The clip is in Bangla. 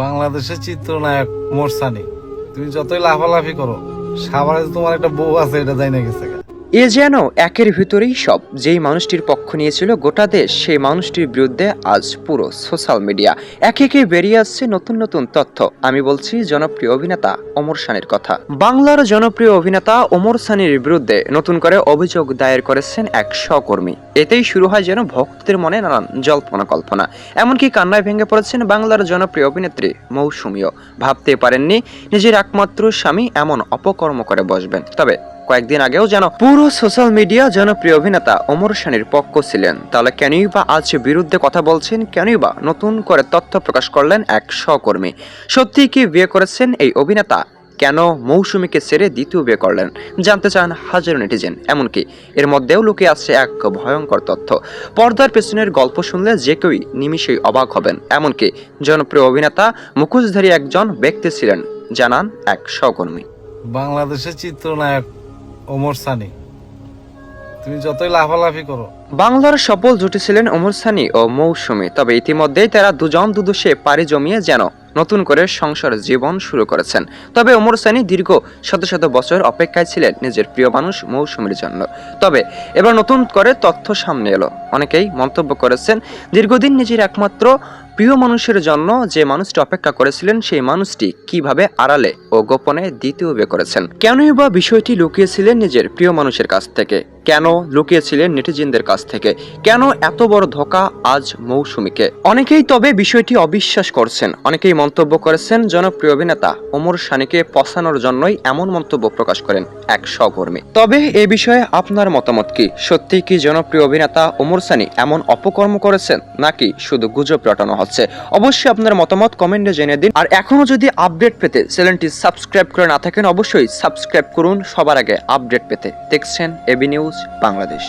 বাংলাদেশের চিত্রনায়ক ওমর সানি, তুমি যতই লাফালাফি করো, সাভারে যে তোমার একটা বউ আছে এটা যাই না গেছে গা। এ যেন একের ভিতরেই সব। যেই মানুষটির পক্ষ নিয়েছিল গোটা দেশ, সেই মানুষটির বিরুদ্ধে আজ পুরো সোশ্যাল মিডিয়া একে একে বেরিয়ে আসছে নতুন নতুন তথ্য। আমি বলছি জনপ্রিয় অভিনেতা ওমর সানির কথা। বাংলার জনপ্রিয় অভিনেতা ওমর সানির বিরুদ্ধে নতুন করে অভিযোগ দায়ের করেছেন এক সহকর্মী। এতেই শুরু হয় যেন ভক্তদের মনে নানান জল্পনা কল্পনা। এমনকি কান্নায় ভেঙে পড়েছেন বাংলার জনপ্রিয় অভিনেত্রী মৌসুমীও। ভাবতে পারেননি নিজের একমাত্র স্বামী এমন অপকর্ম করে বসবেন। তবে কয়েকদিন আগেও যেন পুরো সোশ্যাল মিডিয়া জনপ্রিয় অভিনেতা ওমর সানির পক্ষ ছিলেন। তাহলে কেনই বা আজ বিরুদ্ধে কথা বলছেন, কেনই বা নতুন করে তথ্য প্রকাশ করলেন এক সহকর্মী? সত্যি কি বিয়ে করেছেন এই অভিনেতা? কেন মৌসুমীকে ছেড়ে দ্বিতীয় বিয়ে করলেন? জানতে চান হাজারো নেটিজেন। এমনকি এর মধ্যেও লুকিয়ে আছে এক ভয়ঙ্কর তথ্য। পর্দার পেছনের গল্প শুনলে যে কেউই নিমিষেই অবাক হবেন। এমনকি জনপ্রিয় অভিনেতা মুখোশধারী একজন ব্যক্তি ছিলেন, জানান এক সহকর্মী। বাংলাদেশের চিত্রনায়ক ওমর সানি, তুমি যতই লাফালাফি করো। বাংলার সফল জুটি ছিলেন ওমর সানি ও মৌসুমী। তবে ইতিমধ্যেই তারা দুজন দুদুশে পাড়ি জমিয়ে যেন নতুন করে সংসার জীবন শুরু করেছেন। তবে ওমর সানি দীর্ঘ শত শত বছর অপেক্ষায় ছিলেন নিজের প্রিয় মানুষ মৌসুমীর জন্য। তবে এবার নতুন করে তথ্য সামনে এলো। অনেকেই মন্তব্য করেছেন, দীর্ঘদিন নিজের একমাত্র প্রিয় মানুষের জন্য যে মানুষটি অপেক্ষা করেছিলেন, সেই মানুষটি কিভাবে আড়ালে ও গোপনে দ্বিতীয় বিয়ে করেছেন? কেনই বা বিষয়টি লুকিয়েছিলেন নিজের প্রিয় মানুষের কাছ থেকে? কেন লুকিয়েছিলেন নেটিজেনদের কাছ থেকে? কেন এত বড় ধোঁকা আজ মৌসুমীকে? অনেকেই তবে বিষয়টি অবিশ্বাস করছেন। অনেকেই মন্তব্য করেছেন, জনপ্রিয় অভিনেতা ওমর সানিকে পছানোর জন্যই এমন মন্তব্য প্রকাশ করেন এক সহকর্মী। তবে এ বিষয়ে আপনার মতামত কি? সত্যি কি জনপ্রিয় অভিনেতা ওমর সানি এমন অপকর্ম করেছেন, নাকি শুধু গুজব রটানো হচ্ছে? অবশ্যই আপনার মতামত কমেন্টে জানিয়ে দিন। আর এখনো যদি আপডেট পেতে চ্যানেলটি সাবস্ক্রাইব করে না থাকেন, অবশ্যই সাবস্ক্রাইব করুন সবার আগে আপডেট পেতে। দেখছেন এবি নিউজ বাংলাদেশ।